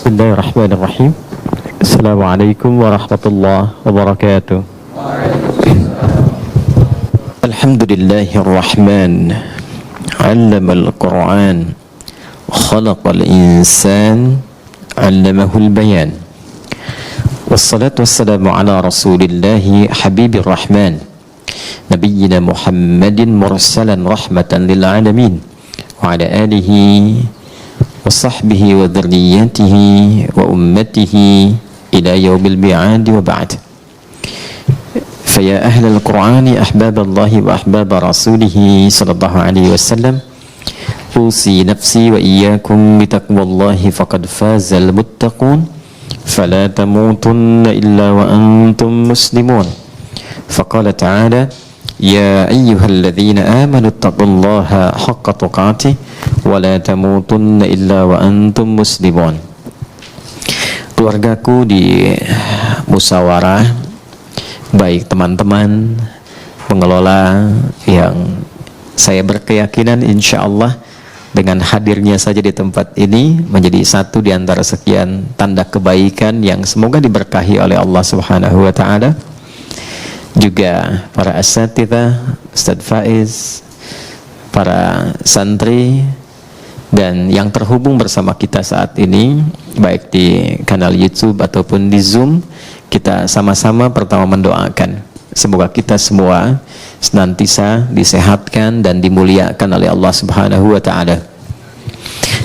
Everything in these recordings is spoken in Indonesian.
Bismillahirrahmanirrahim. Assalamualaikum warahmatullahi wabarakatuh. Alhamdulillahirrahman. 'Allamal Qur'an. Khalaqal insan. 'Allamahul bayan. Wassalatu wassalamu ala Rasulillahi habibir rahman. Nabiyyina Muhammadin mursalan rahmatan lil alamin. Wa ala alihi wa sahbihi wa dzurriyyatihi wa ummatihi ila yaumil mi'ad wa ba'd. Fa ya ahlal Qur'ani ahbaballahi wa ahbaba rasulih sallallahu alaihi wasallam, usi nafsi wa iyyakum bi taqwallahi faqad fazal muttaqun fala tamutunna illa wa antum muslimun. Faqala ta'ala ya ayyuhalladzina amanu taqullaha haqqa tuqatih wa la tamutunna illa wa antum muslimun. Keluargaku di musyawarah, baik teman-teman pengelola yang saya berkeyakinan insyaallah dengan hadirnya saja di tempat ini menjadi satu di antara sekian tanda kebaikan yang semoga diberkahi oleh Allah Subhanahu wa taala. Juga para asatidzah, Ustadz Faiz, para santri, dan yang terhubung bersama kita saat ini, baik di kanal YouTube ataupun di Zoom, kita sama-sama pertama mendoakan semoga kita semua senantiasa disehatkan dan dimuliakan oleh Allah Subhanahu wa taala.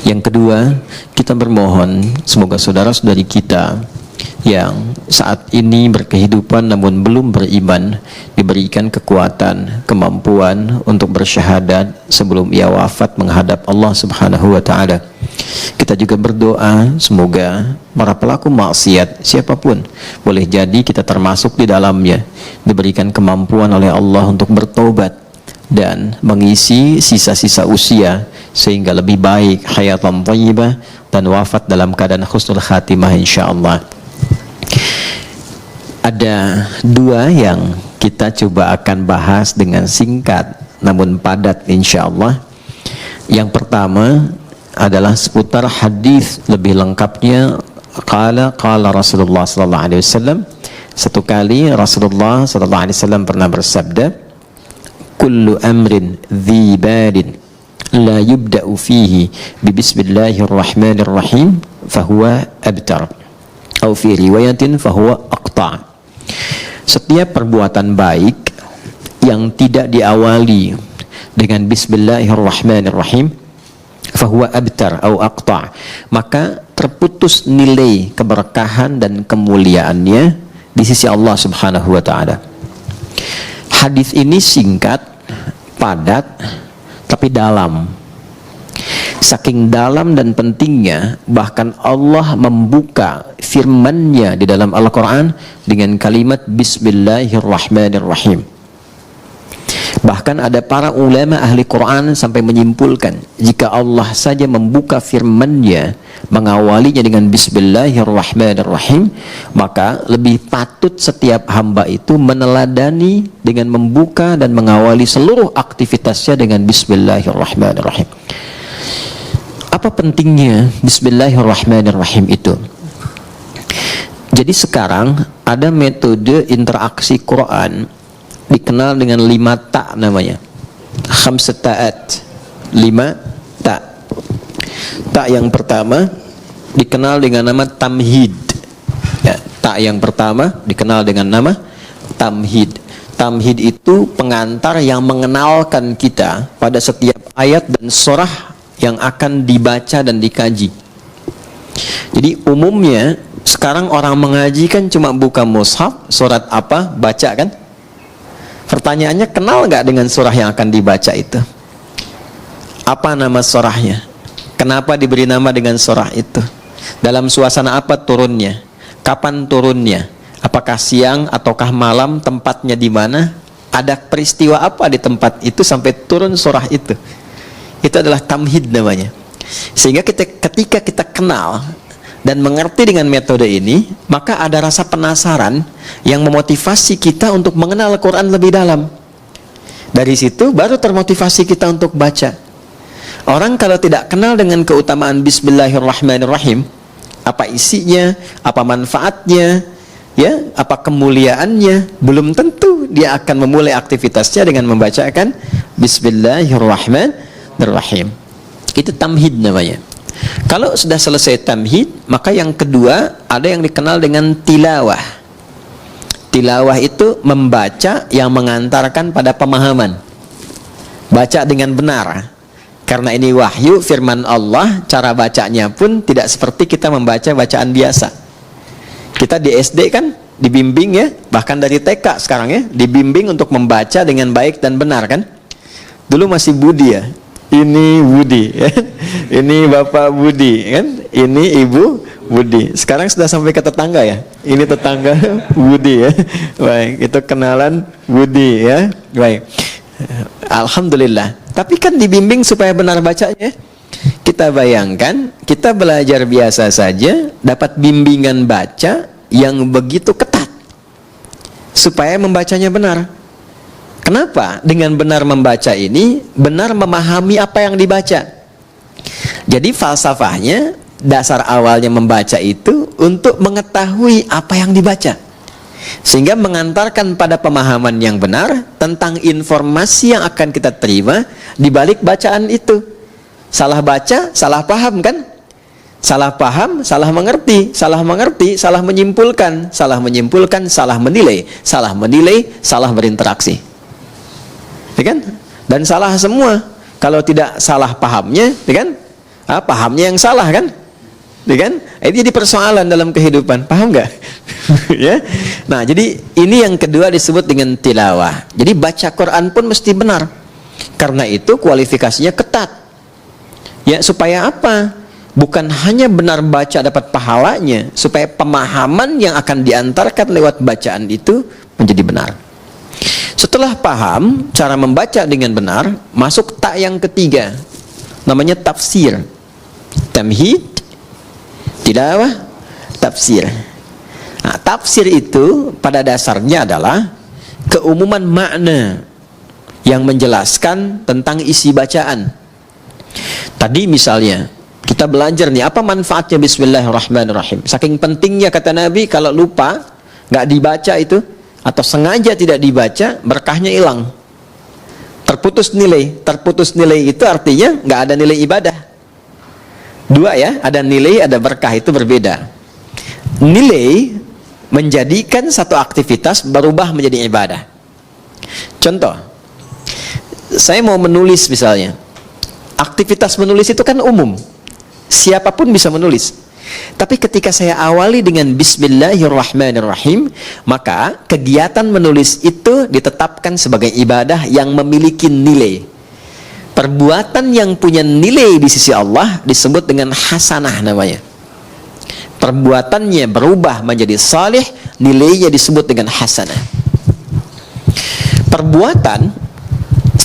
Yang kedua, kita bermohon semoga saudara-saudari kita yang saat ini berkehidupan namun belum beriman diberikan kekuatan, kemampuan untuk bersyahadat sebelum ia wafat menghadap Allah Subhanahu wa taala. Kita juga berdoa semoga para pelaku maksiat siapapun, boleh jadi kita termasuk di dalamnya, diberikan kemampuan oleh Allah untuk bertobat dan mengisi sisa-sisa usia sehingga lebih baik hayatan thayyibah dan wafat dalam keadaan husnul khatimah insyaallah. Ada dua yang kita coba akan bahas dengan singkat namun padat insyaallah. Yang pertama adalah seputar hadis lebih lengkapnya qala Rasulullah sallallahu alaihi wasallam. Satu kali Rasulullah sallallahu alaihi wasallam pernah bersabda, kullu amrin dhi balin la yubda'u fihi bi bismillahirrahmanirrahim fahuwa abtar atau fi riwayatin fahuwa aqta'. Setiap perbuatan baik yang tidak diawali dengan bismillahirrahmanirrahim fahuwa abtar atau aqta', maka terputus nilai keberkahan dan kemuliaannya di sisi Allah Subhanahu wa taala. Hadis ini singkat, padat, tapi dalam. Saking dalam dan pentingnya, bahkan Allah membuka firman-Nya di dalam Al-Quran dengan kalimat Bismillahirrahmanirrahim. Bahkan ada para ulama ahli Quran sampai menyimpulkan, jika Allah saja membuka firman-Nya mengawalinya dengan Bismillahirrahmanirrahim, maka lebih patut setiap hamba itu meneladani dengan membuka dan mengawali seluruh aktivitasnya dengan Bismillahirrahmanirrahim. Apa pentingnya Bismillahirrahmanirrahim itu? Jadi sekarang ada metode interaksi Quran dikenal dengan 5 ta namanya. Khamsat ta'at. 5 ta. Ta yang pertama dikenal dengan nama tamhid. Ya, ta yang pertama dikenal dengan nama tamhid. Tamhid itu pengantar yang mengenalkan kita pada setiap ayat dan surah yang akan dibaca dan dikaji. Jadi umumnya sekarang orang mengaji kan cuma buka mushaf, surat apa, baca kan? Pertanyaannya, kenal nggak dengan surah yang akan dibaca itu? Apa nama surahnya? Kenapa diberi nama dengan surah itu? Dalam suasana apa turunnya? Kapan turunnya? Apakah siang ataukah malam? Tempatnya di mana? Ada peristiwa apa di tempat itu sampai turun surah itu? Itu adalah tamhid namanya. Sehingga ketika kita kenal dan mengerti dengan metode ini, maka ada rasa penasaran yang memotivasi kita untuk mengenal Al-Quran lebih dalam. Dari situ baru termotivasi kita untuk baca. Orang kalau tidak kenal dengan keutamaan Bismillahirrahmanirrahim, apa isinya, apa manfaatnya, ya, apa kemuliaannya. Belum tentu dia akan memulai aktivitasnya dengan membacakan Bismillahirrahmanirrahim. Itu tamhid namanya. Kalau sudah selesai tamhid, maka yang kedua ada yang dikenal dengan tilawah. Tilawah itu membaca yang mengantarkan pada pemahaman. Baca dengan benar. Karena ini wahyu firman Allah, cara bacanya pun tidak seperti kita membaca bacaan biasa. Kita di SD kan dibimbing ya, bahkan dari TK sekarang ya, dibimbing untuk membaca dengan baik dan benar kan. Dulu masih Budi ya. Ini Budi ya. Ini Bapak Budi kan. Ini Ibu Budi. Sekarang sudah sampai ke tetangga ya. Ini tetangga Budi ya. Baik, itu kenalan Budi ya. Baik. Alhamdulillah. Tapi kan dibimbing supaya benar bacanya. Kita bayangkan, kita belajar biasa saja, dapat bimbingan baca yang begitu ketat supaya membacanya benar. Kenapa? Dengan benar membaca ini, benar memahami apa yang dibaca. Jadi falsafahnya, dasar awalnya membaca itu untuk mengetahui apa yang dibaca, sehingga mengantarkan pada pemahaman yang benar tentang informasi yang akan kita terima di balik bacaan itu. Salah baca, salah paham kan? Salah paham, salah mengerti, salah mengerti, salah menyimpulkan, salah menyimpulkan, salah menilai, salah berinteraksi, ya kan? Dan salah semua. Kalau tidak salah pahamnya, ya kan? Pahamnya yang salah kan? Ya kan? Itu jadi persoalan dalam kehidupan. Paham nggak? Ya. Nah, jadi ini yang kedua disebut dengan tilawah. Jadi baca Quran pun mesti benar. Karena itu kualifikasinya ketat. Ya, supaya apa? Bukan hanya benar baca dapat pahalanya, supaya pemahaman yang akan diantarkan lewat bacaan itu menjadi benar. Setelah paham cara membaca dengan benar, masuk tak yang ketiga, namanya tafsir. Tamhid, tilawah, tafsir. Nah, tafsir itu pada dasarnya adalah keumuman makna yang menjelaskan tentang isi bacaan. Tadi misalnya kita belajar nih, apa manfaatnya Bismillahirrahmanirrahim. Saking pentingnya kata Nabi, kalau lupa nggak dibaca itu atau sengaja tidak dibaca, berkahnya hilang, terputus nilai. Terputus nilai itu artinya nggak ada nilai ibadah. Dua ya, ada nilai, ada berkah, itu berbeda. Nilai menjadikan satu aktivitas berubah menjadi ibadah. Contoh, saya mau menulis misalnya. Aktivitas menulis itu kan umum, siapapun bisa menulis. Tapi ketika saya awali dengan Bismillahirrahmanirrahim, maka kegiatan menulis itu ditetapkan sebagai ibadah yang memiliki nilai. Perbuatan yang punya nilai di sisi Allah disebut dengan hasanah namanya. Perbuatannya berubah menjadi salih, nilainya disebut dengan hasanah. Perbuatan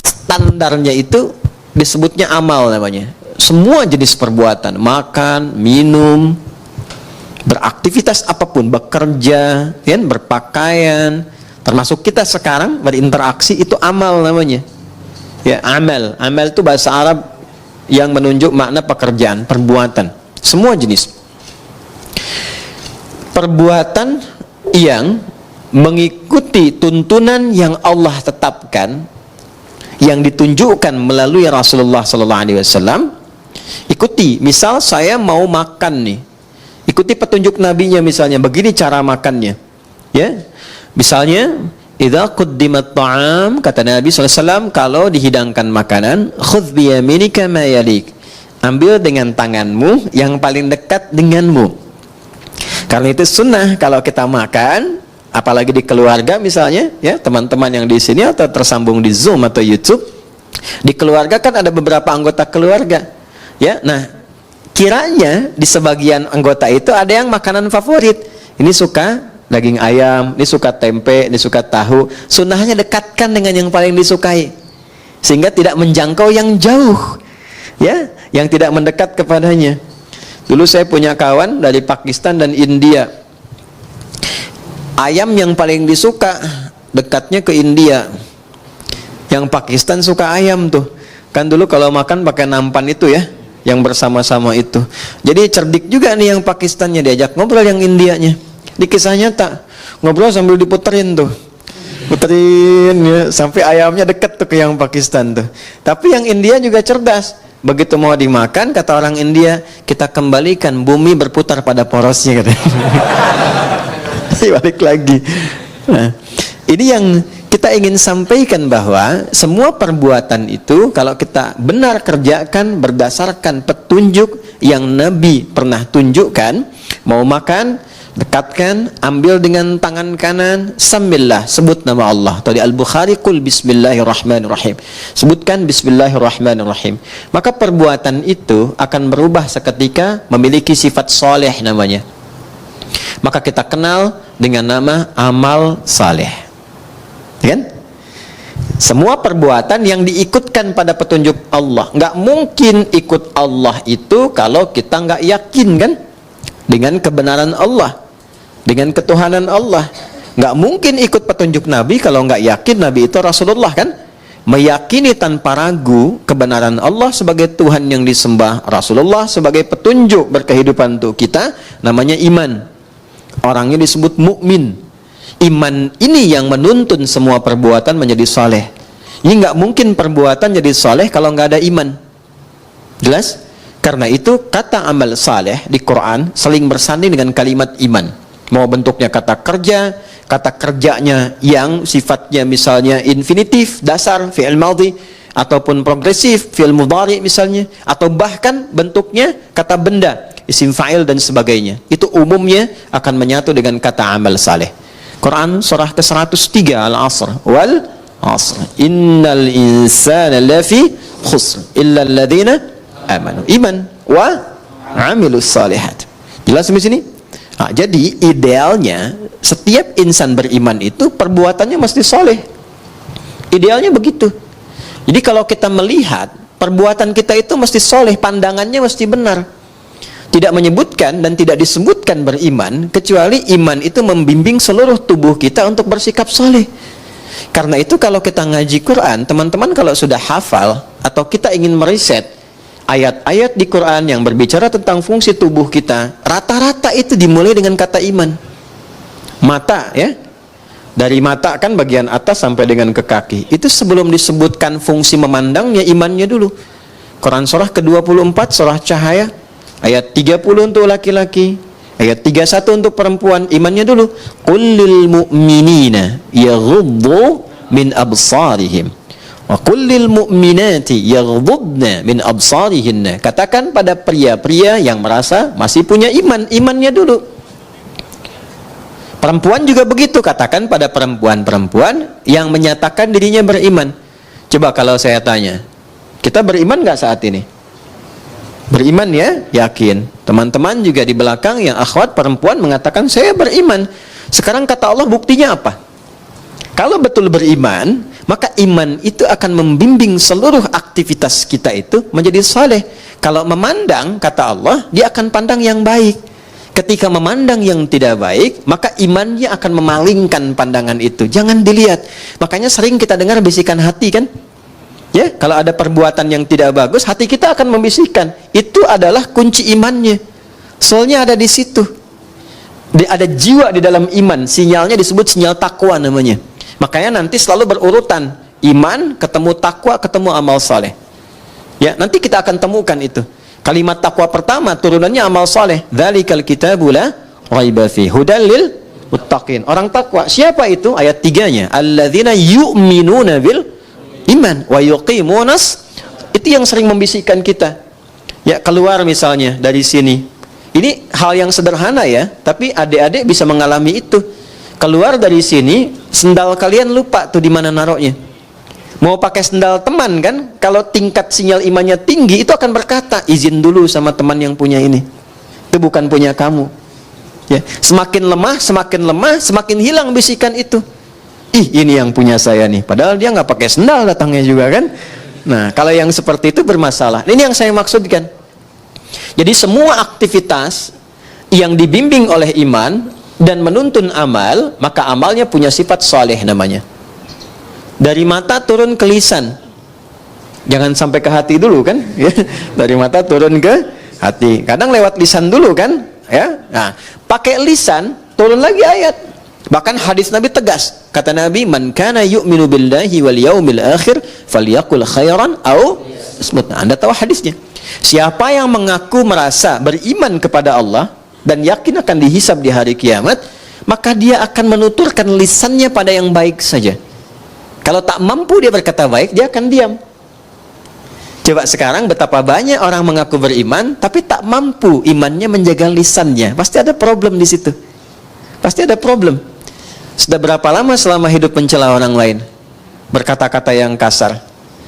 standarnya itu disebutnya amal namanya. Semua jenis perbuatan, makan, minum, beraktivitas apapun, bekerja, ya, berpakaian, termasuk kita sekarang berinteraksi, itu amal namanya. Ya, amal. Amal itu bahasa Arab yang menunjuk makna pekerjaan, perbuatan. Semua jenis perbuatan yang mengikuti tuntunan yang Allah tetapkan, yang ditunjukkan melalui Rasulullah SAW, ikuti. Misal saya mau makan nih, ikuti petunjuk nabinya, misalnya begini cara makannya, ya. Misalnya idza quddimat ta'am, kata Nabi SAW, kalau dihidangkan makanan, khudh biyaminika ma yalik, ambil dengan tanganmu yang paling dekat denganmu. Karena itu sunnah kalau kita makan, apalagi di keluarga misalnya, ya, teman-teman yang di sini atau tersambung di Zoom atau YouTube, di keluarga kan ada beberapa anggota keluarga, ya. Nah, kiranya di sebagian anggota itu ada yang makanan favorit. Ini suka daging ayam, ini suka tempe, ini suka tahu. Sunnahnya dekatkan dengan yang paling disukai, sehingga tidak menjangkau yang jauh, ya, yang tidak mendekat kepadanya. Dulu saya punya kawan dari Pakistan dan India. Ayam yang paling disuka dekatnya ke India. Yang Pakistan suka ayam tuh. Kan dulu kalau makan pakai nampan itu ya, yang bersama-sama itu. Jadi cerdik juga nih yang Pakistannya, diajak ngobrol yang Indianya. Di kisah nyata, ngobrol sambil diputerin tuh. Puterin ya, sampai ayamnya deket tuh ke yang Pakistan tuh. Tapi yang India juga cerdas. Begitu mau dimakan, kata orang India, kita kembalikan bumi berputar pada porosnya, katanya. Balik lagi. Nah, ini yang kita ingin sampaikan, bahwa semua perbuatan itu kalau kita benar kerjakan berdasarkan petunjuk yang Nabi pernah tunjukkan. Mau makan, dekatkan, ambil dengan tangan kanan, sambillah, sebut nama Allah. Tadi Al-Bukhari, qul bismillahirrahmanirrahim, sebutkan bismillahirrahmanirrahim. Maka perbuatan itu akan berubah seketika, memiliki sifat soleh namanya. Maka kita kenal dengan nama amal saleh. Kan? Semua perbuatan yang diikutkan pada petunjuk Allah. Nggak mungkin ikut Allah itu kalau kita nggak yakin, kan, dengan kebenaran Allah, dengan ketuhanan Allah. Nggak mungkin ikut petunjuk Nabi kalau nggak yakin Nabi itu Rasulullah, kan. Meyakini tanpa ragu kebenaran Allah sebagai Tuhan yang disembah, Rasulullah sebagai petunjuk berkehidupan untuk kita, namanya iman. Orangnya disebut mukmin. Iman ini yang menuntun semua perbuatan menjadi saleh. Ini nggak mungkin perbuatan jadi saleh kalau nggak ada iman. Jelas? Karena itu kata amal saleh di Quran saling bersanding dengan kalimat iman. Mau bentuknya kata kerja, kata kerjanya yang sifatnya misalnya infinitif, dasar, fi'il madhi, ataupun progresif, fi'il mudhari misalnya, atau bahkan bentuknya kata benda, isim fa'il dan sebagainya. Itu umumnya akan menyatu dengan kata amal saleh. Quran surah ke-103 Al-Asr, wal asr innal insana lafi khusr illa alladhina amanu, iman wa amilus salihat. Jelas di sini? Nah, jadi idealnya setiap insan beriman itu perbuatannya mesti soleh. Idealnya begitu. Jadi kalau kita melihat perbuatan kita itu mesti soleh, pandangannya mesti benar. Tidak menyebutkan dan tidak disebutkan beriman, kecuali iman itu membimbing seluruh tubuh kita untuk bersikap soleh. Karena itu kalau kita ngaji Quran, teman-teman kalau sudah hafal atau kita ingin meriset ayat-ayat di Quran yang berbicara tentang fungsi tubuh kita, rata-rata itu dimulai dengan kata iman. Mata, ya, dari mata kan bagian atas sampai dengan ke kaki, itu sebelum disebutkan fungsi memandangnya, imannya dulu. Quran surah ke-24 surah Cahaya ayat 30 untuk laki-laki, ayat 31 untuk perempuan, imannya dulu. Qul lil mu'minina yaghuddu min absarihim wa qul lil mu'minati yaghuddna min absarihinna. Katakan pada pria-pria yang merasa masih punya iman, imannya dulu. Perempuan juga begitu, katakan pada perempuan-perempuan yang menyatakan dirinya beriman. Coba kalau saya tanya, kita beriman nggak saat ini? Beriman, ya, yakin. Teman-teman juga di belakang yang akhwat perempuan mengatakan saya beriman. Sekarang kata Allah buktinya apa? Kalau betul beriman, maka iman itu akan membimbing seluruh aktivitas kita itu menjadi saleh. Kalau memandang, kata Allah, dia akan pandang yang baik. Ketika memandang yang tidak baik, maka imannya akan memalingkan pandangan itu. Jangan dilihat. Makanya sering kita dengar bisikan hati, kan? Ya, kalau ada perbuatan yang tidak bagus, hati kita akan membisikkan. Itu adalah kunci imannya. Soalnya ada di situ. Ada jiwa di dalam iman. Sinyalnya disebut sinyal takwa namanya. Makanya nanti selalu berurutan. Iman, ketemu takwa, ketemu amal saleh. Ya, nanti kita akan temukan itu. Kalimat takwa pertama turunannya amal saleh. Dzalikal kitabu la raiba fi hudal lil muttaqin. Orang takwa. Siapa itu? Ayat 3-nya. Alladzina yu'minuna bil iman wa yuqimunas. Itu yang sering membisikkan kita. Ya, keluar misalnya dari sini. Ini hal yang sederhana, ya, tapi adik-adik bisa mengalami itu. Keluar dari sini, sendal kalian lupa tuh di mana naruhnya. Mau pakai sendal teman, kan? Kalau tingkat sinyal imannya tinggi, itu akan berkata, izin dulu sama teman yang punya ini. Itu bukan punya kamu. Ya, semakin lemah, semakin hilang bisikan itu. Ih, ini yang punya saya nih. Padahal dia nggak pakai sendal datangnya juga, kan? Nah, kalau yang seperti itu bermasalah. Ini yang saya maksudkan. Jadi semua aktivitas yang dibimbing oleh iman dan menuntun amal, maka amalnya punya sifat saleh namanya. Dari mata turun ke lisan. Jangan sampai ke hati dulu kan, ya. Dari mata turun ke hati. Kadang lewat lisan dulu kan, ya. Nah, pakai lisan turun lagi ayat. Bahkan hadis Nabi tegas. Kata Nabi, "Man kana yu'minu billahi wal yaumil akhir falyaqul khairan aw asmut." Anda tahu hadisnya. Siapa yang mengaku merasa beriman kepada Allah dan yakin akan dihisab di hari kiamat, maka dia akan menuturkan lisannya pada yang baik saja. Kalau tak mampu dia berkata baik, dia akan diam. Coba sekarang betapa banyak orang mengaku beriman tapi tak mampu imannya menjaga lisannya. Pasti ada problem di situ. Pasti ada problem. Sudah berapa lama selama hidup mencela orang lain, berkata-kata yang kasar,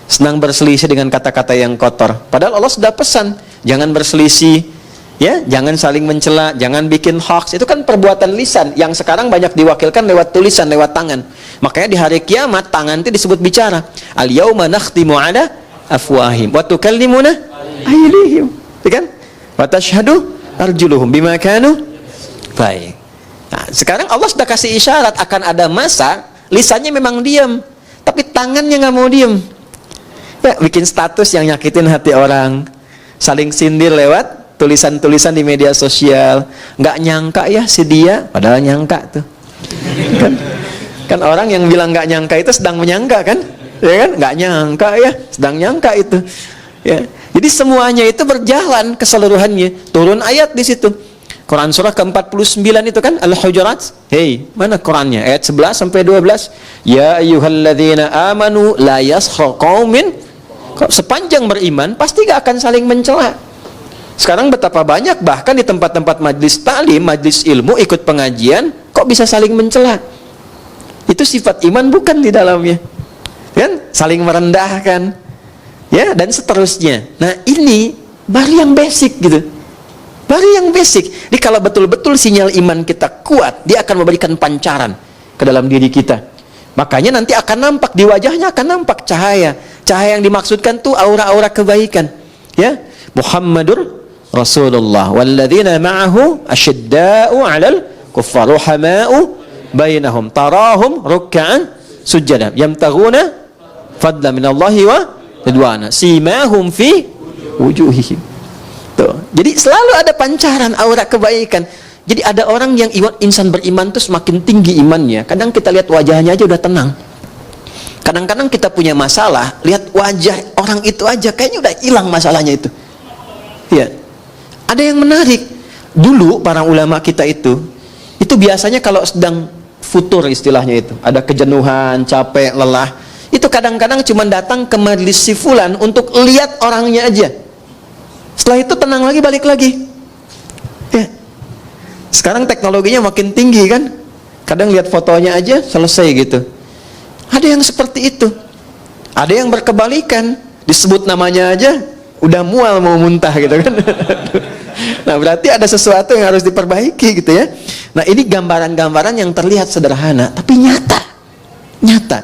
senang berselisih dengan kata-kata yang kotor. Padahal Allah sudah pesan, jangan berselisih, ya, jangan saling mencela, jangan bikin hoax. Itu kan perbuatan lisan yang sekarang banyak diwakilkan lewat tulisan, lewat tangan. Makanya di hari kiamat tangan itu disebut bicara. Al yauma nakhtimu ala afwahim wa tukallimuna aydihim, kan? Wa tashhadu arjuluhum bima kanu. Baik. Nah, sekarang Allah sudah kasih isyarat akan ada masa lisannya memang diam, tapi tangannya nggak mau diam. Ya, bikin status yang nyakitin hati orang, saling sindir lewat tulisan-tulisan di media sosial. Nggak nyangka ya si dia, padahal nyangka tuh. Kan orang yang bilang nggak nyangka itu sedang menyangka kan? Ya kan? Nggak nyangka ya, sedang nyangka itu. Ya. Jadi semuanya itu berjalan keseluruhannya. Turun ayat di situ. Quran surah ke-49 itu kan Al-Hujurat. Hei, mana Qurannya? Ayat 11 sampai 12. Ya ayyuhalladzina amanu la yaskhar qaumin. Sepanjang beriman pasti gak akan saling mencela. Sekarang betapa banyak bahkan di tempat-tempat majlis ta'lim, majlis ilmu, ikut pengajian, kok bisa saling mencela? Itu sifat iman bukan di dalamnya. Kan? Saling merendahkan. Ya, dan seterusnya. Nah, ini baru yang basic gitu. Baru yang basic. Jadi kalau betul-betul sinyal iman kita kuat, dia akan memberikan pancaran ke dalam diri kita. Makanya nanti akan nampak di wajahnya, akan nampak cahaya. Cahaya yang dimaksudkan tuh aura-aura kebaikan. Ya, Muhammadur Rasulullah walladzina ma'ahu asyidda'u 'alal kuffar ruhama'u bainahum tarahum ruk'an sujada yamtaghuna fadlan minallahi wa ridwana simahum fi wujuhihim. Tuh. Jadi selalu ada pancaran aura kebaikan. Jadi ada orang yang insan beriman tuh semakin tinggi imannya. Kadang kita lihat wajahnya aja udah tenang. Kadang-kadang kita punya masalah, lihat wajah orang itu aja kayaknya udah hilang masalahnya itu. Ya. Ada yang menarik. Dulu para ulama kita itu biasanya kalau sedang futur istilahnya itu, ada kejenuhan, capek, lelah, itu kadang-kadang cuma datang ke majelis si fulan untuk lihat orangnya aja. Setelah itu tenang lagi, balik lagi. Ya. Sekarang teknologinya makin tinggi kan. Kadang lihat fotonya aja selesai gitu. Ada yang seperti itu. Ada yang berkebalikan, disebut namanya aja udah mual mau muntah gitu kan. Nah, berarti ada sesuatu yang harus diperbaiki gitu ya. Nah, ini gambaran-gambaran yang terlihat sederhana tapi nyata. Nyata.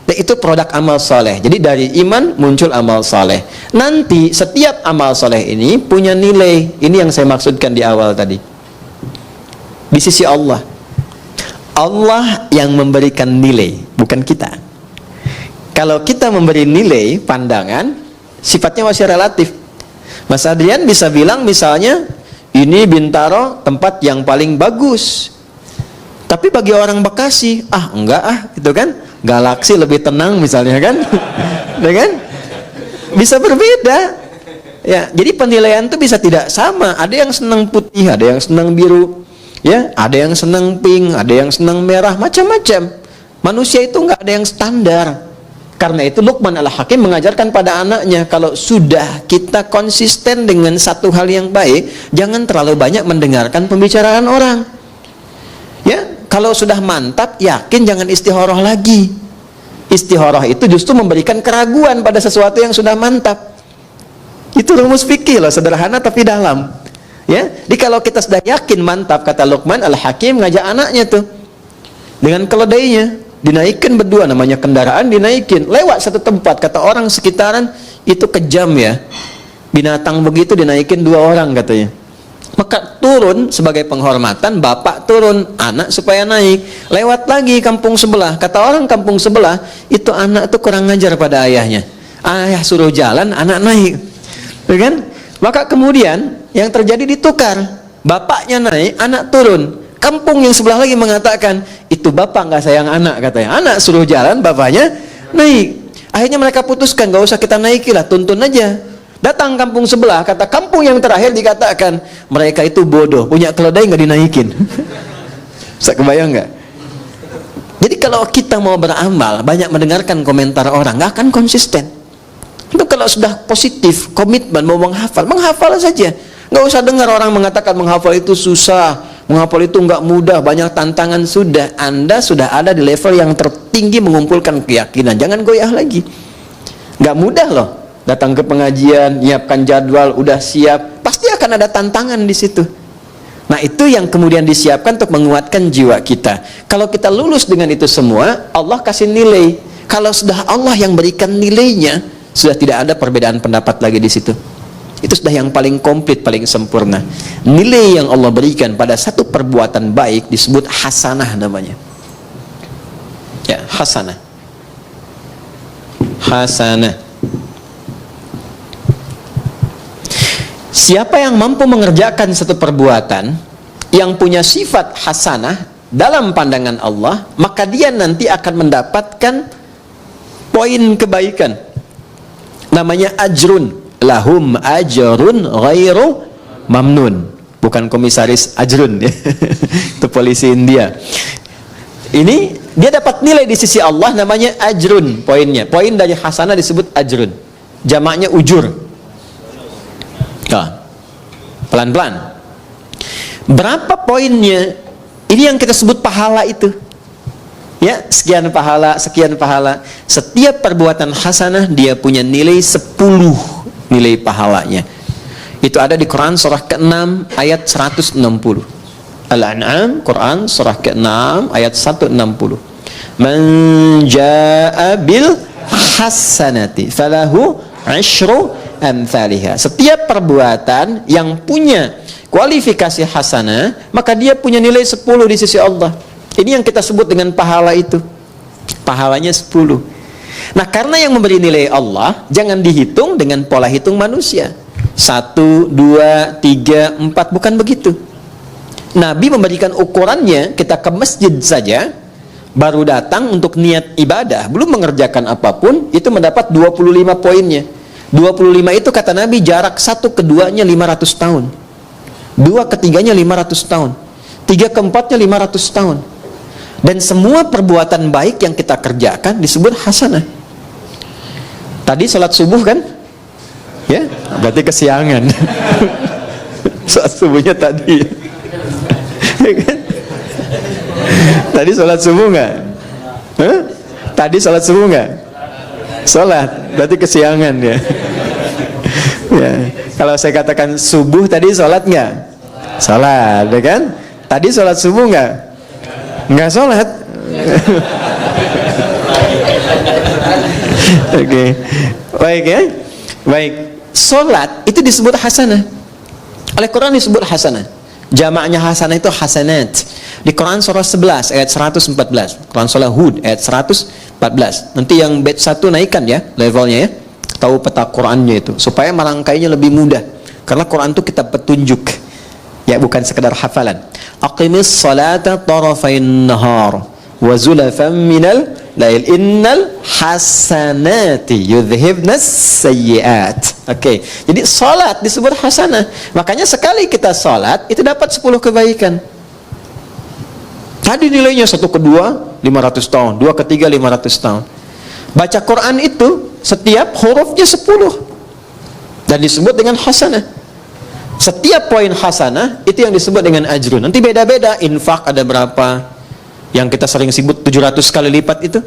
Dan itu produk amal soleh. Jadi dari iman muncul amal soleh. Nanti setiap amal soleh ini punya nilai. Ini yang saya maksudkan di awal tadi. Di sisi Allah. Allah yang memberikan nilai, bukan kita. Kalau kita memberi nilai, pandangan, sifatnya masih relatif. Mas Adrian bisa bilang misalnya, ini Bintaro tempat yang paling bagus. Tapi bagi orang Bekasi, enggak gitu kan. Galaksi lebih tenang misalnya kan. Ya kan? Bisa berbeda. Ya, jadi penilaian itu bisa tidak sama. Ada yang senang putih, ada yang senang biru. Ya, ada yang senang pink, ada yang senang merah, macam-macam. Manusia itu enggak ada yang standar. Karena itu Luqman Al-Hakim mengajarkan pada anaknya, kalau sudah kita konsisten dengan satu hal yang baik, jangan terlalu banyak mendengarkan pembicaraan orang. Ya, kalau sudah mantap, yakin, jangan istikharah lagi. Istikharah itu justru memberikan keraguan pada sesuatu yang sudah mantap. Itu rumus fikih loh, sederhana tapi dalam. Ya, jadi kalau kita sudah yakin mantap, kata Luqman Al-Hakim ngajak anaknya tuh dengan keledainya, dinaikkan berdua, namanya kendaraan, dinaikin lewat satu tempat, kata orang sekitaran itu kejam ya, binatang begitu dinaikin 2 orang katanya. Maka turun sebagai penghormatan, bapak turun, anak supaya naik, lewat lagi kampung sebelah, kata orang kampung sebelah itu anak tuh kurang ngajar pada ayahnya. Ayah suruh jalan, anak naik. Ya kan? Maka kemudian yang terjadi ditukar. Bapaknya naik, anak turun. Kampung yang sebelah lagi mengatakan, itu bapak nggak sayang anak, katanya. Anak suruh jalan, bapaknya naik. Akhirnya mereka putuskan, nggak usah kita naikilah, tuntun aja. Datang kampung sebelah, kata kampung yang terakhir dikatakan, mereka itu bodoh, punya keledai nggak dinaikin. Bisa kebayang nggak? Jadi kalau kita mau beramal, banyak mendengarkan komentar orang, nggak akan konsisten. Itu kalau sudah positif, komitmen, mau menghafal, menghafal saja. Nggak usah dengar orang mengatakan menghafal itu susah, menghafal itu nggak mudah, banyak tantangan. Sudah, Anda sudah ada di level yang tertinggi mengumpulkan keyakinan. Jangan goyah lagi. Nggak mudah loh. Datang ke pengajian, nyiapkan jadwal, udah siap, pasti akan ada tantangan di situ. Nah, itu yang kemudian disiapkan untuk menguatkan jiwa kita. Kalau kita lulus dengan itu semua, Allah kasih nilai. Kalau sudah Allah yang berikan nilainya, sudah tidak ada perbedaan pendapat lagi di situ. Itu sudah yang paling komplit, paling sempurna. Nilai yang Allah berikan pada satu perbuatan baik disebut hasanah namanya. Ya, hasanah. Hasanah. Siapa yang mampu mengerjakan satu perbuatan yang punya sifat hasanah dalam pandangan Allah, maka dia nanti akan mendapatkan poin kebaikan. Namanya ajrun. Lahum ajrun ghairu mamnun. Bukan komisaris ajrun ya. Itu polisi India. Ini dia dapat nilai di sisi Allah namanya ajrun, poinnya. Poin dari hasanah disebut ajrun. Jamaknya ujur. Pelan-pelan. Berapa poinnya? Ini yang kita sebut pahala itu. Ya, sekian pahala, sekian pahala. Setiap perbuatan hasanah dia punya nilai 10 nilai pahalanya. Itu ada di Quran surah ke-6 ayat 160. Al-An'am, Quran surah ke-6 ayat 160. Man jaa'a bil hasanati falahu 'asyru amsalihha. Setiap perbuatan yang punya kualifikasi hasanah, maka dia punya nilai 10 di sisi Allah. Ini yang kita sebut dengan pahala itu. Pahalanya 10. Nah, karena yang memberi nilai Allah, jangan dihitung dengan pola hitung manusia. 1, 2, 3, 4, bukan begitu. Nabi memberikan ukurannya, kita ke masjid saja, baru datang untuk niat ibadah, belum mengerjakan apapun, itu mendapat 25 poinnya. 25 itu kata Nabi jarak 1 ke 2-nya 500 tahun. 2 ke 3-nya 500 tahun. 3 ke 4-nya 500 tahun. Dan semua perbuatan baik yang kita kerjakan disebut hasanah. Tadi sholat subuh kan? Ya, berarti kesiangan. Sholat subuhnya tadi. Tadi sholat subuh nggak? Tadi sholat subuh nggak? Sholat, berarti kesiangan ya. Ya. Kalau saya katakan subuh tadi sholat nggak? Sholat, ya kan? Tadi sholat subuh nggak? Nggak sholat. Oke, baik ya. Baik, sholat itu disebut hasanah. Oleh Quran disebut hasanah. Jamaknya hasanah itu hasanat. Di Quran surah 11 ayat 114. Quran surah Hud ayat 114. Nanti yang bait 1 naikkan ya levelnya ya. Tahu peta Qurannya itu supaya merangkainya lebih mudah. Karena Quran itu kitab petunjuk. Ya, bukan sekedar hafalan. Aqimis salata tarafain nahar wa zulafan minal lail innal hasanati yudhhibnas sayyiat. Oke. Jadi salat disebut hasanah. Makanya sekali kita salat itu dapat 10 kebaikan. Tadi nilainya 1 ke 2 500 tahun, 2 ke 3 500 tahun. Baca Quran itu setiap hurufnya 10 dan disebut dengan hasanah. Setiap poin hasanah itu yang disebut dengan ajrun. Nanti beda-beda. Infak ada berapa? Yang kita sering sebut 700 kali lipat itu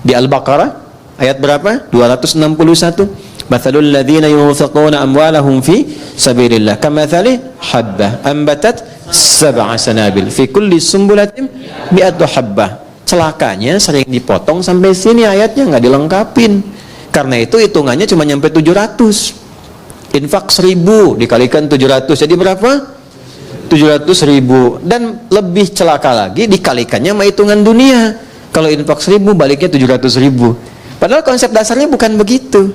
di Al-Baqarah ayat berapa? 261. Mathalul ladzina yunfiquna amwalahum fi sabilillah kamathali habbah ambatat sab'a sanabil fi kulli sumbulatin mi'atu habbah. Celakanya sering dipotong sampai sini ayatnya nggak dilengkapin. Karena itu hitungannya cuma nyampe 700. Infak 1000 dikalikan 700 jadi berapa? 700.000. Dan lebih celaka lagi dikalikannya sama hitungan dunia. Kalau infak 1000 baliknya 700.000. Padahal konsep dasarnya bukan begitu.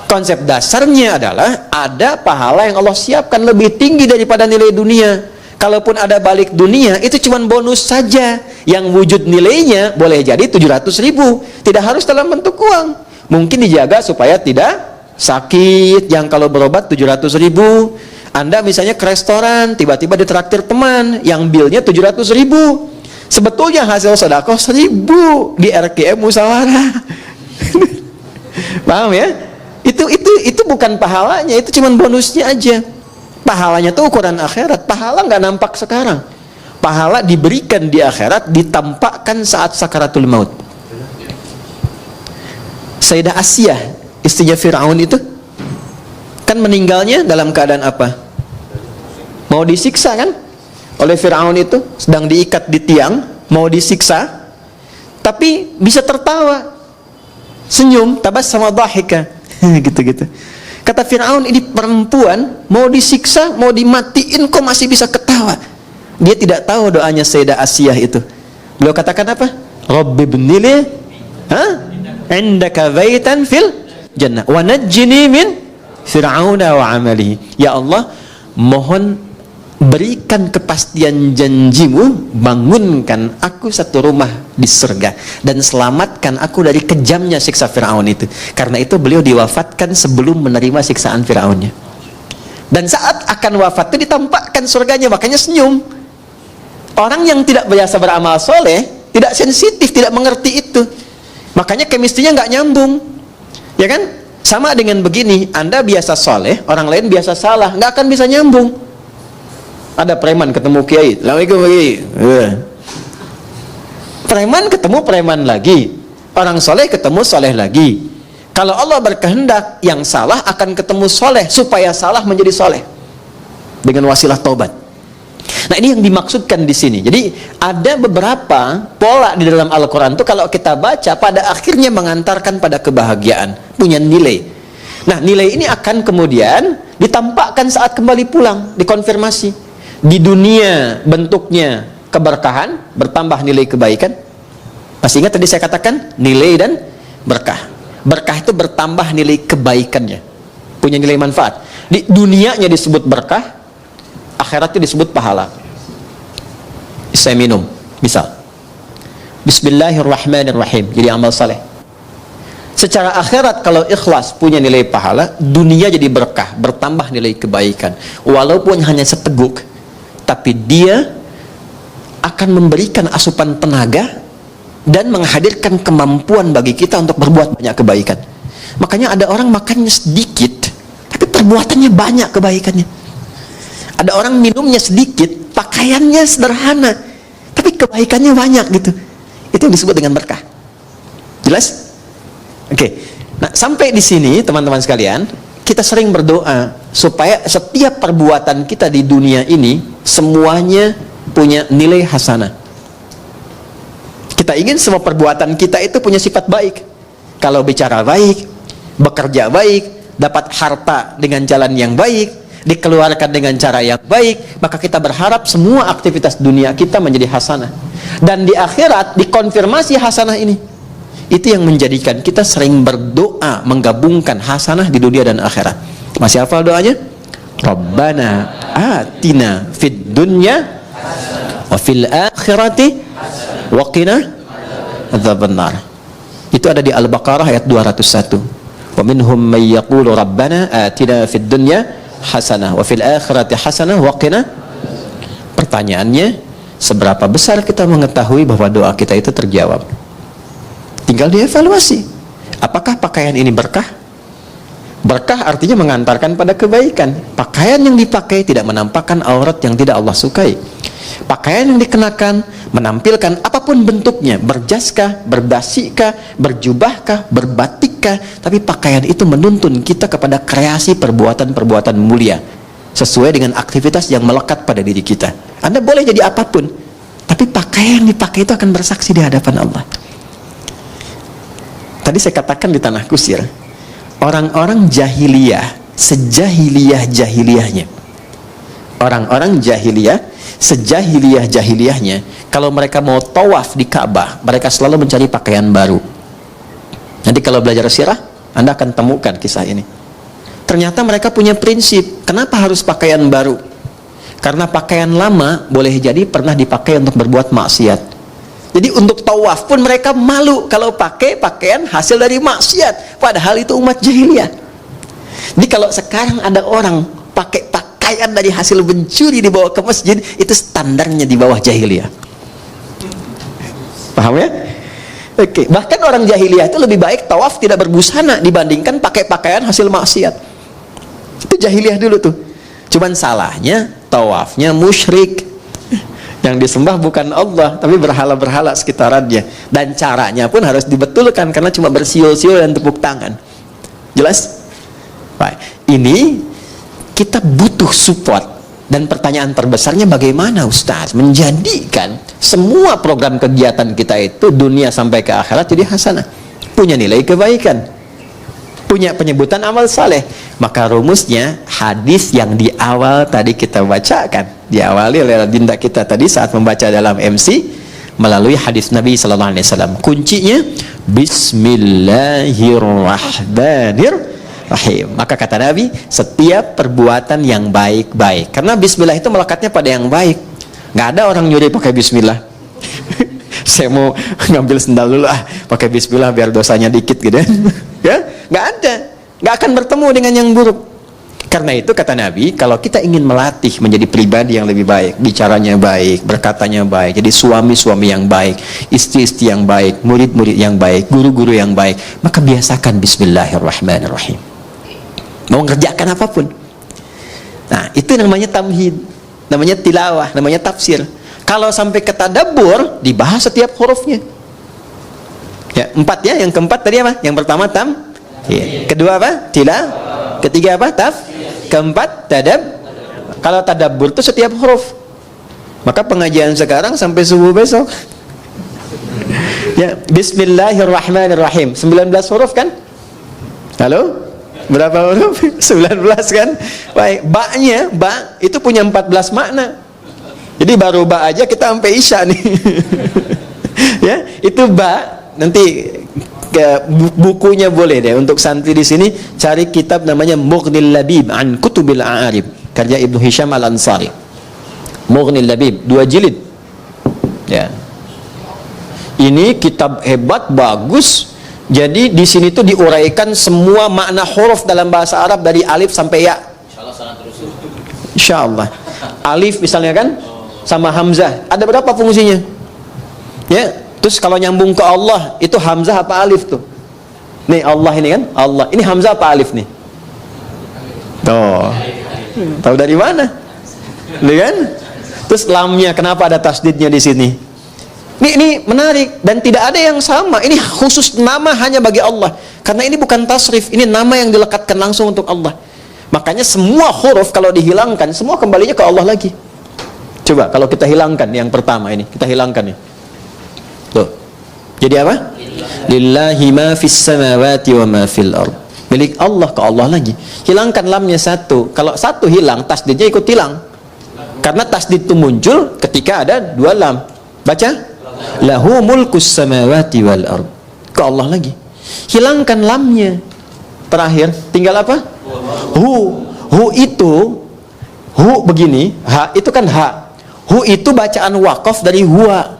Konsep dasarnya adalah ada pahala yang Allah siapkan lebih tinggi daripada nilai dunia. Kalaupun ada balik dunia, itu cuma bonus saja. Yang wujud nilainya boleh jadi 700.000, tidak harus dalam bentuk uang. Mungkin dijaga supaya tidak sakit, yang kalau berobat 700.000. Anda misalnya ke restoran, tiba-tiba ditraktir teman yang bilnya 700.000. Sebetulnya hasil sedekah 1.000 di RKM musyawarah. Paham ya? Itu bukan pahalanya, itu cuma bonusnya aja. Pahalanya tuh ukuran akhirat. Pahala nggak nampak sekarang. Pahala diberikan di akhirat, ditampakkan saat sakaratul maut. Sayyidah Asiyah, istrinya Fir'aun itu kan meninggalnya dalam keadaan apa? Mau disiksa kan? Oleh Fir'aun itu, sedang diikat di tiang, mau disiksa, tapi bisa tertawa, senyum, tabassama dhahika, gitu-gitu. Kata Fir'aun, ini perempuan mau disiksa, mau dimatiin, kok masih bisa ketawa? Dia tidak tahu doanya Sayyidah Asiyah itu. Beliau katakan apa? Rabbi ibnili indaka baitan fil jannah wa najjini min fir'auna wa amalihi. Ya Allah, mohon berikan kepastian janjimu, bangunkan aku satu rumah di surga dan selamatkan aku dari kejamnya siksa Fir'aun itu. Karena itu beliau diwafatkan sebelum menerima siksaan Fir'aunnya. Dan saat akan wafat itu ditampakkan surganya, makanya senyum. Orang yang tidak biasa beramal soleh, tidak sensitif, tidak mengerti itu. Makanya chemistry-nya nggak nyambung. Ya kan? Sama dengan begini, Anda biasa soleh, orang lain biasa salah, nggak akan bisa nyambung. Ada preman ketemu kiai, Assalamualaikum kiai. Preman ketemu preman lagi, orang soleh ketemu soleh lagi. Kalau Allah berkehendak, yang salah akan ketemu soleh supaya salah menjadi soleh dengan wasilah taubat. Nah, ini yang dimaksudkan di sini. Jadi ada beberapa pola di dalam Al-Quran itu kalau kita baca pada akhirnya mengantarkan pada kebahagiaan, punya nilai. Nah, nilai ini akan kemudian ditampakkan saat kembali pulang, dikonfirmasi. Di dunia bentuknya keberkahan, bertambah nilai kebaikan. Masih ingat tadi saya katakan nilai dan berkah. Berkah itu bertambah nilai kebaikannya, punya nilai manfaat. Di dunianya disebut berkah, akhiratnya disebut pahala. Saya minum, misal Bismillahirrahmanirrahim, jadi amal saleh. Secara akhirat kalau ikhlas punya nilai pahala, dunia jadi berkah, bertambah nilai kebaikan. Walaupun hanya seteguk, tapi dia akan memberikan asupan tenaga dan menghadirkan kemampuan bagi kita untuk berbuat banyak kebaikan. Makanya ada orang makannya sedikit, tapi perbuatannya banyak kebaikannya. Ada orang minumnya sedikit, pakaiannya sederhana, tapi kebaikannya banyak gitu. Itu yang disebut dengan berkah. Jelas? Oke. Nah, sampai di sini teman-teman sekalian, kita sering berdoa supaya setiap perbuatan kita di dunia ini semuanya punya nilai hasanah. Kita ingin semua perbuatan kita itu punya sifat baik. Kalau bicara baik, bekerja baik, dapat harta dengan jalan yang baik, dikeluarkan dengan cara yang baik, maka kita berharap semua aktivitas dunia kita menjadi hasanah. Dan di akhirat dikonfirmasi hasanah ini. Itu yang menjadikan kita sering berdoa menggabungkan hasanah di dunia dan akhirat. Masih hafal doanya? Rabbana atina fid dunya wa fil akhirati wa qina adzabannar. Itu ada di Al-Baqarah ayat 201. Wa minhum may yaqulu rabbana atina fid dunya hasanah wa fil akhirati hasanah wa qina. Pertanyaannya, seberapa besar kita mengetahui bahwa doa kita itu terjawab? Tinggal dievaluasi. Apakah pakaian ini berkah? Berkah artinya mengantarkan pada kebaikan. Pakaian yang dipakai tidak menampakkan aurat yang tidak Allah sukai. Pakaian yang dikenakan menampilkan apapun bentuknya, berjaskah, berbasikah, berjubahkah, berbatikkah, tapi pakaian itu menuntun kita kepada kreasi perbuatan-perbuatan mulia sesuai dengan aktivitas yang melekat pada diri kita. Anda boleh jadi apapun, tapi pakaian yang dipakai itu akan bersaksi di hadapan Allah. Tadi saya katakan di Tanah Kusir, orang-orang jahiliyah, sejahiliyah-jahiliyahnya, orang-orang jahiliyah, sejahiliyah-jahiliyahnya, kalau mereka mau tawaf di Ka'bah, mereka selalu mencari pakaian baru. Nanti kalau belajar sirah, Anda akan temukan kisah ini. ternyata mereka punya prinsip. Kenapa harus pakaian baru? Karena pakaian lama boleh jadi pernah dipakai untuk berbuat maksiat. Jadi untuk tawaf pun mereka malu kalau pakai pakaian hasil dari maksiat. Padahal itu umat jahiliyah. Jadi kalau sekarang ada orang pakai pakaian dari hasil mencuri dibawa ke masjid, itu standarnya di bawah jahiliyah. Paham ya? Oke. Bahkan orang jahiliyah itu lebih baik tawaf tidak berbusana dibandingkan pakai pakaian hasil maksiat. Itu jahiliyah dulu tuh. Cuman salahnya tawafnya musyrik. Yang disembah bukan Allah, tapi berhala-berhala sekitarannya. Dan caranya pun harus dibetulkan, karena cuma bersiul-siul dan tepuk tangan. Jelas? Baik. Ini kita butuh support. Dan pertanyaan terbesarnya, bagaimana Ustaz menjadikan semua program kegiatan kita itu dunia sampai ke akhirat jadi hasanah, punya nilai kebaikan, punya penyebutan amal saleh? Maka rumusnya hadis yang di awal tadi kita bacakan, diawali oleh dinda kita tadi saat membaca dalam MC melalui hadis Nabi sallallahu alaihi wasallam. Kuncinya bismillahirrahmanirrahim. Maka kata Nabi, setiap perbuatan yang baik-baik, karena bismillah itu melekatnya pada yang baik. Nggak ada orang nyuri pakai bismillah. Saya mau ngambil sendal dulu, pakai bismillah biar dosanya dikit gitu. Ya, nggak ada. Nggak akan bertemu dengan yang buruk. Karena itu kata Nabi, kalau kita ingin melatih menjadi pribadi yang lebih baik, bicaranya baik, berkatanya baik, jadi suami-suami yang baik, istri-istri yang baik, murid-murid yang baik, guru-guru yang baik, maka biasakan bismillahirrahmanirrahim. Mau ngerjakan apapun. Nah, itu namanya tamhid, namanya tilawah, namanya tafsir. Kalau sampai ke tadabbur, dibahas setiap hurufnya. Ya, 4 ya. Yang keempat tadi apa? Yang pertama ya. Kedua apa? Ketiga apa? Keempat tadab. Kalau tadabbur itu setiap huruf. Maka pengajian sekarang sampai subuh besok. Ya, bismillahirrahmanirrahim. 19 huruf kan? Halo? Berapa huruf? 19 kan? Baik, ba itu punya 14 makna. Jadi baru ba aja kita sampai isya nih. Ya, itu ba. Nanti ke bukunya boleh deh untuk santri di sini cari kitab namanya Mughnil Labib an Kutubil A'arib, karya Ibnu Hisham Al-Ansari. Mughnil Labib 2 jilid. Ya. Ini kitab hebat, bagus. Jadi di sini tuh diuraikan semua makna huruf dalam bahasa Arab dari alif sampai ya. Insyaallah. Alif misalnya kan sama hamzah, ada berapa fungsinya? Ya, terus kalau nyambung ke Allah itu hamzah apa alif tuh? Nih Allah ini kan, Allah. Ini hamzah apa alif nih? Tuh. Tahu dari mana? Nih kan? Terus lamnya kenapa ada tasdidnya di sini? Ini menarik dan tidak ada yang sama. Ini khusus nama hanya bagi Allah. Karena ini bukan tasrif, ini nama yang dilekatkan langsung untuk Allah. Makanya semua huruf kalau dihilangkan, semua kembalinya ke Allah lagi. Coba kalau kita hilangkan yang pertama ini, kita hilangkan nih. Tuh. Jadi apa? Lillahi ma fis samawati wa ma fil ard. Milik Allah ke Allah lagi. Hilangkan lamnya satu. Kalau satu hilang, tasdidnya ikut hilang. Karena tasdid itu muncul ketika ada 2 lam. Baca? Lahu mulkus samawati wal ard. Ke Allah lagi. Hilangkan lamnya. Terakhir tinggal apa? Hu itu begini, ha itu kan ha. Hu itu bacaan wakaf dari huwa.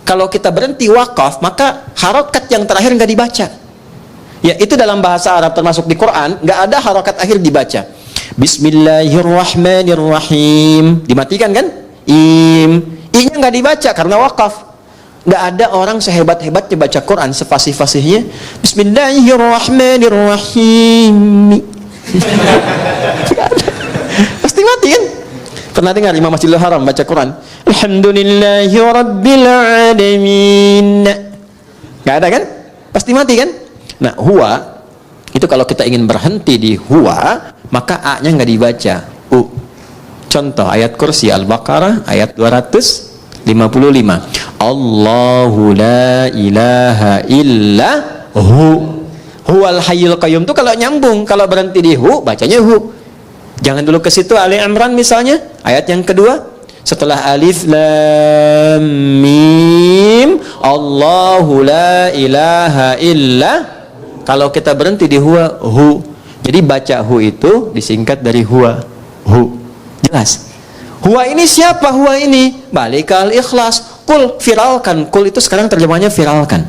Kalau kita berhenti wakaf, maka harokat yang terakhir nggak dibaca. Ya, itu dalam bahasa Arab termasuk di Quran, nggak ada harokat akhir dibaca. Bismillahirrahmanirrahim. Dimatikan kan? I-nya nggak dibaca karena wakaf. Nggak ada orang sehebat-hebatnya baca Quran, sefasih-fasihnya Bismillahirrahmanirrahim. Pasti mati kan? Pernah dengar Imam Masjidil Haram baca Quran? Alhamdulillahirrabbilalamin. Nggak ada kan? Pasti mati kan? Nah, huwa itu kalau kita ingin berhenti di huwa, maka a-nya nggak dibaca. Contoh ayat kursi Al-Baqarah ayat 255. Allahu la ilaha illa hu. Huwal hayyul qayyum itu kalau nyambung, kalau berhenti di hu bacanya hu. Jangan dulu ke situ. Ali Imran misalnya ayat yang kedua setelah alif lam mim Allahu la ilaha illa, kalau kita berhenti di huwa hu. Jadi baca hu itu disingkat dari huwa. Hu. Jelas. Huwa ini siapa? Huwa ini balik ke al-ikhlas. Kul, viralkan. Kul itu sekarang terjemahnya viralkan.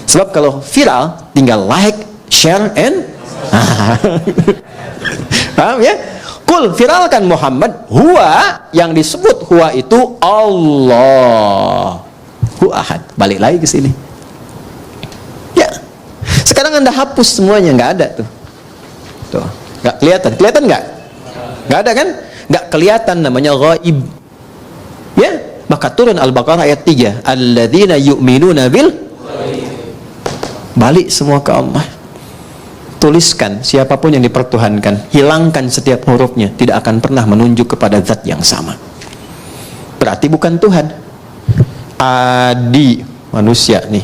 Sebab kalau viral tinggal like, share, and paham ya? Kul, viralkan Muhammad. Huwa, yang disebut huwa itu Allah. Hu ahad. Balik lagi ke sini. Ya. Sekarang Anda hapus semuanya, nggak ada tuh. Tuh, nggak kelihatan. Kelihatan nggak? Nggak ada kan? Nggak kelihatan, namanya ghaib. Ya, maka turun Al-Baqarah ayat 3. Alladzina yu'minuna bil. Balik semua ke Allah. Tuliskan siapapun yang dipertuhankan, hilangkan setiap hurufnya, tidak akan pernah menunjuk kepada zat yang sama. Berarti bukan Tuhan. Adi, manusia nih.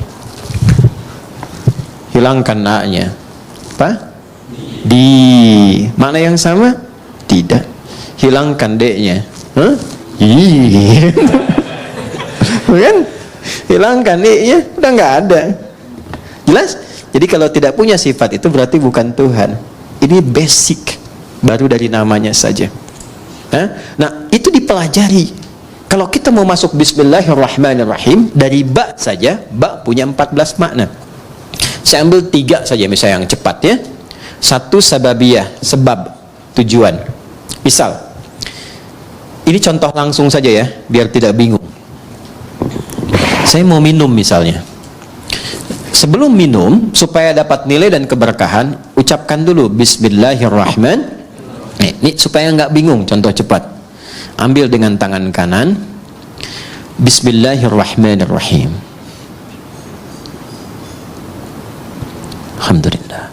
Hilangkan na-nya. Apa? Di. Mana yang sama? Tidak. Hilangkan D-nya. Kan? Hilangkan D-nya, udah nggak ada. Jelas? Jadi kalau tidak punya sifat itu berarti bukan Tuhan. Ini basic, baru dari namanya saja. Nah, itu dipelajari. Kalau kita mau masuk Bismillahirrahmanirrahim, dari ba saja, ba punya 14 makna. Saya ambil 3 saja misalnya yang cepat ya. 1 sababiyah, sebab, tujuan. Misal, ini contoh langsung saja ya, biar tidak bingung. Saya mau minum misalnya. Sebelum minum, supaya dapat nilai dan keberkahan, ucapkan dulu Bismillahirrahmanirrahim. Ini supaya nggak bingung, contoh cepat. Ambil dengan tangan kanan, Bismillahirrahmanirrahim. Alhamdulillah.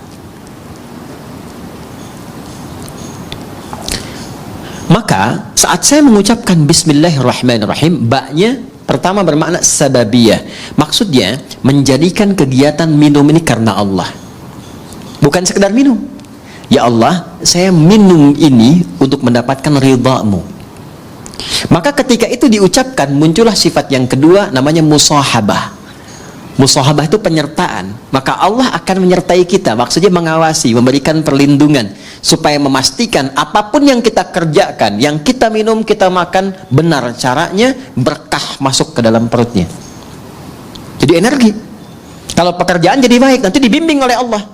Maka saat saya mengucapkan Bismillahirrahmanirrahim, ba-nya pertama bermakna sababiyah. Maksudnya menjadikan kegiatan minum ini karena Allah. Bukan sekedar minum. Ya Allah, saya minum ini untuk mendapatkan ridha-Mu. Maka ketika itu diucapkan, muncullah sifat yang kedua, namanya musahabah. Musahabah itu penyertaan. Maka Allah akan menyertai kita, maksudnya mengawasi, memberikan perlindungan, supaya memastikan apapun yang kita kerjakan, yang kita minum, kita makan, benar caranya, berkah masuk ke dalam perutnya. Jadi energi. Kalau pekerjaan jadi baik, nanti dibimbing oleh Allah.